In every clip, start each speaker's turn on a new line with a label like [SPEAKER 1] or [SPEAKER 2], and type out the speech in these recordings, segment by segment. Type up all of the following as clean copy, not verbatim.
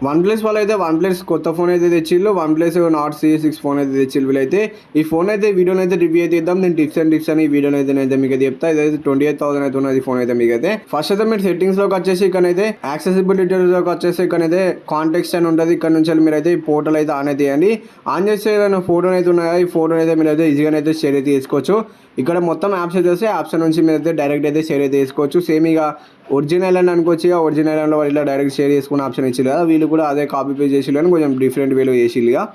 [SPEAKER 1] One plus వాళ్ళు అయితే one plus కొత్త ఫోన్ అయితే తెచ్చిళ్ళు, OnePlus Nord series 6 phone అయితే తెచ్చిళ్ళు వీళ్ళైతే. ఈ ఫోన్ అయితే వీడియోని అయితే రివ్యూ అయితే ఇద్దాం. నేను టిప్స్ అని ఈ వీడియోని అయితే మీకు చెప్తా. ఇదైతే 28,000 అయితే ఉన్నది ఫోన్ అయితే మీకు అయితే. ఫస్ట్ అయితే మీరు సెట్టింగ్స్ లోకి వచ్చేసి ఇక్కడైతే యాక్సెసిబిలిటీలోకి వచ్చేసి ఇక్కడైతే కాంటెక్స్ట్ అని ఉంటుంది. ఇక్కడ నుంచి మీరు అయితే ఈ పోర్టల్ అయితే ఆన్ అయితే చేయండి. ఆన్ చేస్తే ఏదైనా ఫోటోని అయితే ఉన్నాయా, ఈ ఫోటోని అయితే మీరు అయితే ఈజీగా అయితే షేర్ అయితే చేసుకోవచ్చు. ఇక్కడ మొత్తం యాప్స్ అయితే వస్తే యాప్స్ నుంచి మీరు అయితే డైరెక్ట్ అయితే షేర్ అయితే చేసుకోవచ్చు. సేమ్ ఇక ఒరిజినల్ అని అనుకోవచ్చు. ఇక ఒరిజినల్ లో ఇలా డైరెక్ట్ షేర్ చేసుకునే ఆప్షన్ ఇచ్చింది కదా, వీళ్ళు కూడా అదే కాపీ పేస్ట్ చేసి కానీ కొంచెం డిఫరెంట్ వేలో చేసిల్లు. ఇక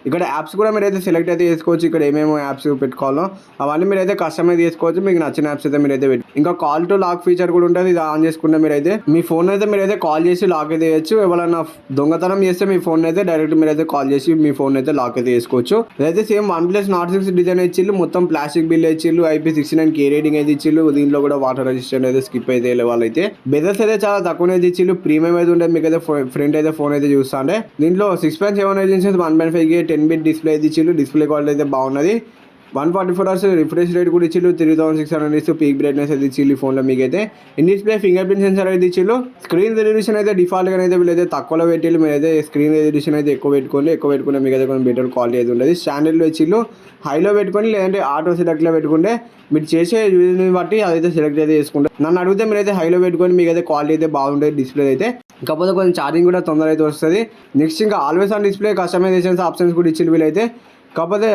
[SPEAKER 1] ఇక్కడ యాప్స్ కూడా మీరైతే సెలెక్ట్ అయితే చేసుకోవచ్చు. ఇక్కడ ఏమేమో యాప్స్ పెట్టుకోవాలో అవన్నీ మీరైతే కస్టమైజ్ చేసుకోవచ్చు. మీకు నచ్చిన యాప్స్ అయితే మీరైతే ఇంకా కాల్ టు లాక్ ఫీచర్ కూడా ఉంటుంది. ఇది ఆన్ చేసుకుంటే మీరైతే మీ ఫోన్ అయితే మీరైతే కాల్ చేసి లాక్ అయితే చేయొచ్చు. ఎవరైనా దొంగతనం చేస్తే మీ ఫోన్ అయితే డైరెక్ట్ మీరైతే కాల్ చేసి మీ ఫోన్ అయితే లాక్ అయితే చేసుకోవచ్చు. ఇదైతే same OnePlus Nord 6 design ఇచ్చిల్లు, మొత్తం ప్లాస్టిక్ బిల్ ఇచ్చిల్లు, IP69 కే రేటింగ్ అయితే ఇచ్చిల్లు. దీంట్లో కూడా వాటర్ రెసిస్టెంట్ అయితే స్కిప్ అయితే వాళ్ళైతే బెజర్స్ అయితే చాలా తక్కువ అయితే ఇచ్చిల్లు. ప్రీమియం అయితే ఉంటుంది. మీకు అయితే ఫ్రంట్ అయితే ఫోన్ అయితే చూస్తాంటే దీంట్లో 6.7 ఇంచెస్ 1.5K 10-bit డిస్ప్లే అయితే ఇచ్చిల్లు. డిస్ప్లే క్వాలిటీ అయితే బాగున్నది. 144 Hz రిఫ్రెష్ రేట్ కూడా ఇచ్చిల్లు. 3600 ఇస్తూ పీక్ బ్రైట్నెస్ అయితే ఇచ్చిల్లు. ఫోన్లో మీకు అయితే in display finger print sensor అయితే ఇచ్చిల్లు. స్క్రీన్ రెజల్యూషన్ అయితే డిఫాల్ట్గా అయితే వీళ్ళైతే తక్కువలో పెట్టిల్లు. మీరైతే స్క్రీన్ రెజల్యూషన్ అయితే ఎక్కువ పెట్టుకుంటే మీకు అయితే కొంచెం బెటర్ క్వాలిటీ అయితే ఉంటుంది. స్టాండర్డ్లో ఇచ్చిల్లు. హైలో పెట్టుకొని లేదంటే ఆటో సెలెక్ట్లో పెట్టుకుంటే మీరు చేసే యూజ్ని బట్టి అదైతే సెలెక్ట్ అయితే చేసుకుంటారు. నన్ను అడిగితే మీరైతే హైలో పెట్టుకొని మీకు అయితే క్వాలిటీ అయితే బాగుంటుంది డిస్ప్లే అయితే. కాకపోతే కొంచెం ఛార్జింగ్ కూడా తొందర అయితే వస్తుంది. నెక్స్ట్ ఇంకా always on display customisations options కూడా ఇచ్చిల్లు వీళ్ళైతే. కాకపోతే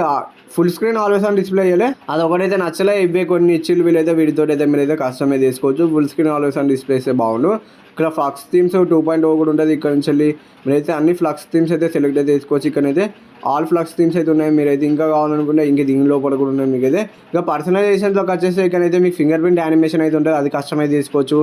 [SPEAKER 1] full screen always on display అయ్యలే, అది ఒకటైతే నచ్చలే. ఇవే కొన్ని ఇచ్చిల్లు వీళ్ళైతే. వీటితో అయితే మీరైతే కస్టమైజ్ చేసుకోవచ్చు. Full screen always on display అయితే బాగుండు. ఇక్కడ ఫ్లక్స్ థీమ్స్ 2.0 కూడా ఉంటుంది. ఇక్కడ నుంచి వెళ్ళి మీరైతే అన్ని ఫ్లక్స్ థీమ్స్ అయితే సెలెక్ట్ అయితే చేసుకోవచ్చు. ఇక్కడైతే ఆల్ ఫ్లక్స్ థీమ్స్ అయితే ఉన్నాయి. మీరైతే ఇంకా కావాలనుకుంటే ఇంకా దీని లోపల కూడా ఉన్నాయి. మీకు అయితే ఇంకా పర్సనలైజేషన్లోకి వచ్చేసి ఇక్కడైతే మీకు ఫింగర్ ప్రింట్ యానిమేషన్ అయితే ఉంటుంది, అది కస్టమైజ్ చేసుకోవచ్చు.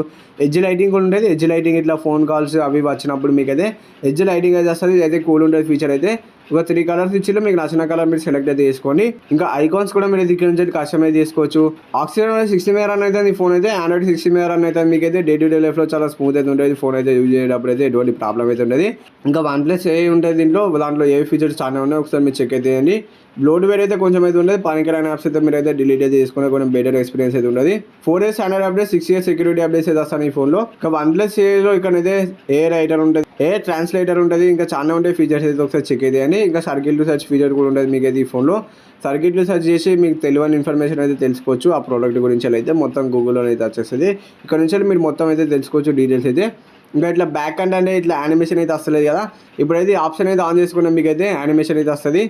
[SPEAKER 1] ఎడ్జ్ లైటింగ్ కూడా ఉంటుంది. ఎడ్జ్ లైటింగ్ ఇట్లా ఫోన్ కాల్స్ అవి వచ్చినప్పుడు మీకు అయితే ఎడ్జ్ లైటింగ్ అయితే వస్తుంది. ఇదైతే కూల్ ఉంటుంది ఫీచర్ అయితే. ఒక 3 కలర్స్ ఇచ్చిలో మీకు నచ్చిన కలర్ మీరు సెలెక్ట్ అయితే చేసుకోండి. ఇంకా ఐకాన్స్ కూడా మీరు ఇక్కడ నుంచి కస్టమైజ్ చేసుకోవచ్చు. ఆక్సిజన్ 60 మెగా రన్ అయితే ఈ ఫోన్ అయితే. ఆండ్రాయిడ్ 60 మెగా రన్ అయితే మీకు అయితే డే టు డే లైఫ్లో చాలా స్మూత్ అయితే ఉంటుంది. ఫోన్ అయితే యూజ్ చేసేటప్పుడు అయితే ఎటువంటి ప్రాబ్లం అయితే ఉంటుంది. ఇంకా వన్ ప్లస్ ఏ ఉంటుంది దాంట్లో ఏ ఫీచర్స్ చాలా ఉన్నాయి, ఒకసారి మీరు చెక్ అయితే చేయండి. బ్లోట్వేర్ అయితే కొంచెం అయితే ఉండదు. పనికిరాని యాప్స్ అయితే మీరు అయితే డిలీట్ అయితే చేసుకునే కొంచెం బెటర్ ఎక్స్పీరియన్స్ అయితే ఉంటుంది. 4 years standard update, 6 years security updates అయితే వస్తాను ఈ ఫోన్లో. ఇంకా వన్ ప్లస్ ఏలో ఇక్కడైతే ఏ రైటర్ ఉంటుంది, ఏ ట్రాన్స్లేటర్ ఉంటుంది, ఇంకా చాలా ఉంటాయి ఫీచర్స్ అయితే ఒకసారి చెక్ అయితే చేయండి. ఇంకా సర్కిల్ టు సర్చ్ ఫీచర్ కూడా ఉంటుంది మీకు అయితే ఈ ఫోన్లో. సర్కిట్ లో సెర్చ్ చేసి మీకు తెలియని ఇన్ఫర్మేషన్ అయితే తెలుసుకోవచ్చు. ఆ ప్రోడక్ట్ గురించి అయితే మొత్తం గూగుల్లో అయితే వచ్చేస్తుంది. ఇక్కడ నుంచి మీరు మొత్తం అయితే తెలుసుకోవచ్చు డీటెయిల్స్ అయితే. ఇంకా ఇట్లా బ్యాక్ అండ్ అంటే ఇట్లా యానిమేషన్ అయితే వస్తలేదు కదా, ఇప్పుడైతే ఆప్షన్ అయితే ఆన్ చేసుకున్న మీకు అయితే యానిమేషన్ అయితే వస్తుంది.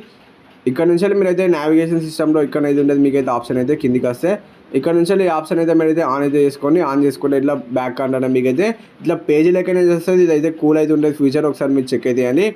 [SPEAKER 1] ఇక్కడ నుంచి మీరైతే నావిగేషన్ సిస్టంలో ఇక్కడ అయితే ఉంటుంది మీకైతే ఆప్షన్ అయితే కిందికి వస్తే ఇక్కడ నుంచి ఆప్షన్ అయితే మీరైతే ఆన్ అయితే చేసుకోండి. ఆన్ చేసుకుంటే ఇట్లా బ్యాక్ అంటే మీకైతే ఇట్లా పేజీ లెక్కనే వస్తుంది. ఇదైతే కూల్ అయితే ఉంటుంది ఫీచర్, ఒకసారి మీరు చెక్ అయితే అండి.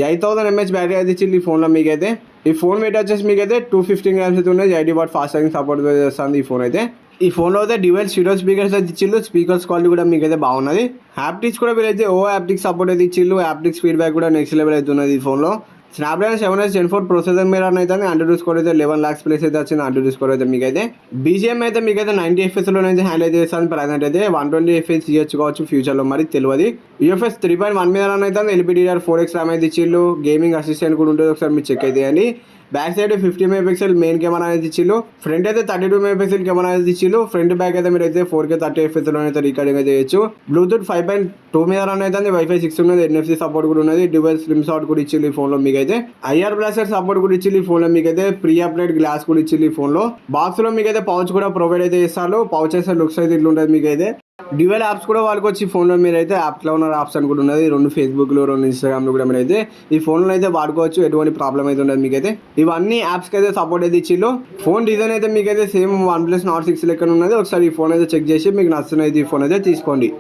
[SPEAKER 1] 8000 mAh బ్యాటరీ అయితే ఇచ్చింది ఈ ఫోన్లో మీకైతే. ఈ ఫోన్ వెయిట్ వచ్చేసి మీకైతే 215 grams అయితే ఉన్నాయి. 80W ఫాస్ట్ ఛార్జింగ్ సపోర్ట్ చేస్తుంది ఈ ఫోన్ అయితే. ఈ ఫోన్లో అయితే డ్యూయల్ స్టీరియో స్పీకర్స్ అయితే ఇచ్చిల్లు. స్పీకర్స్ క్వాలిటీ కూడా మీకైతే బాగున్నది. హ్యాప్టిక్స్ కూడా వీళ్ళైతే హ్యాప్టిక్స్ సపోర్ట్ అయితే ఇచ్చిల్లు. హ్యాప్టిక్స్ ఫీడ్బ్యాక్ కూడా నెక్స్ట్ లెవెల్ అయితే ఉన్నది ఈ ఫోన్లో. స్నాప్డ్రాగన్ 7 Gen 4 ప్రొసెసర్ మీద రన్ అయితే అండ్రాయిడ్ స్కోర్ అయితే 11 lakhs ప్లేస్ అయితే వచ్చింది. అండ్రాయిడ్ స్కోర్ అయితే మీకైతే BGM అయితే మీకైతే 90 FPS అయితే హ్యాండిల్ అయితే చేస్తాను. ప్రజెంట్ అయితే 120 FPS ఇవ్వచ్చు కావచ్చు ఫ్యూచర్లో, మరి తెలియదు. UFS 3.1 మీద రన్ అయితే LPDDR4X ర్యామ్ అయితే ఇచ్చిల్లు. గేమింగ్ అసిస్టెంట్ కూడా ఉంటుంది, ఒకసారి మీరు చెక్ అయితే అండి. Back side 50 MP main camera అనేది ఇచ్చిల్లు. ఫ్రంట్ అయితే 32 MP కెమెరా అనేది ఇచ్చిల్లు. ఫ్రంట్ బ్యాక్ అయితే మీరు అయితే 4K 30 FPS అయితే రికార్డింగ్ అయితే చేయొచ్చు. బ్లూటూత్ 5.2 మీద రన్ అయితే Wi-Fi 6 ఉన్నది. NFC సపోర్ట్ కూడా ఉన్నది. డ్యూయల్ స్లిమ్ షాట్ కూడా ఇచ్చిల్లు ఈ ఫోన్లో మీకైతే. IR బ్లాస్టర్ సపోర్ట్ కూడా ఇచ్చిల్లు ఈ ఫోన్లో మీకైతే. ప్రీ అప్డేట్ గ్లాస్ కూడా ఇచ్చిల్లు ఈ ఫోన్లో. బాక్స్ లో మీకైతే పౌచ్ కూడా ప్రొవైడ్ అయితే చేస్తారు. పౌచ్ అయితే లుక్స్ అయితే ఇట్లా ఉంటుంది మీకైతే. డ్యూయల్ యాప్స్ కూడా వాడుకోవచ్చు ఈ ఫోన్లో. మీరైతే యాప్లో ఉన్న యాప్స్ అని కూడా ఉన్నది. 2 ఫేస్బుక్లో 2 ఇన్స్టాగ్రామ్లో కూడా మీరైతే ఈ ఫోన్లో అయితే వాడుకోవచ్చు. ఎటువంటి ప్రాబ్లం అయితే ఉండదు మీకైతే. ఇవన్నీ యాప్స్కి అయితే సపోర్ట్ అయితే ఇచ్చిల్లు. ఫోన్ డిజైన్ అయితే మీకైతే సేమ్ వన్ ప్లస్ నాట్ 6 లెక్కన ఉన్నది. ఒకసారి ఈ ఫోన్ అయితే చెక్ చేసి మీకు నచ్చిన అయితే ఈ ఫోన్ అయితే తీసుకోండి.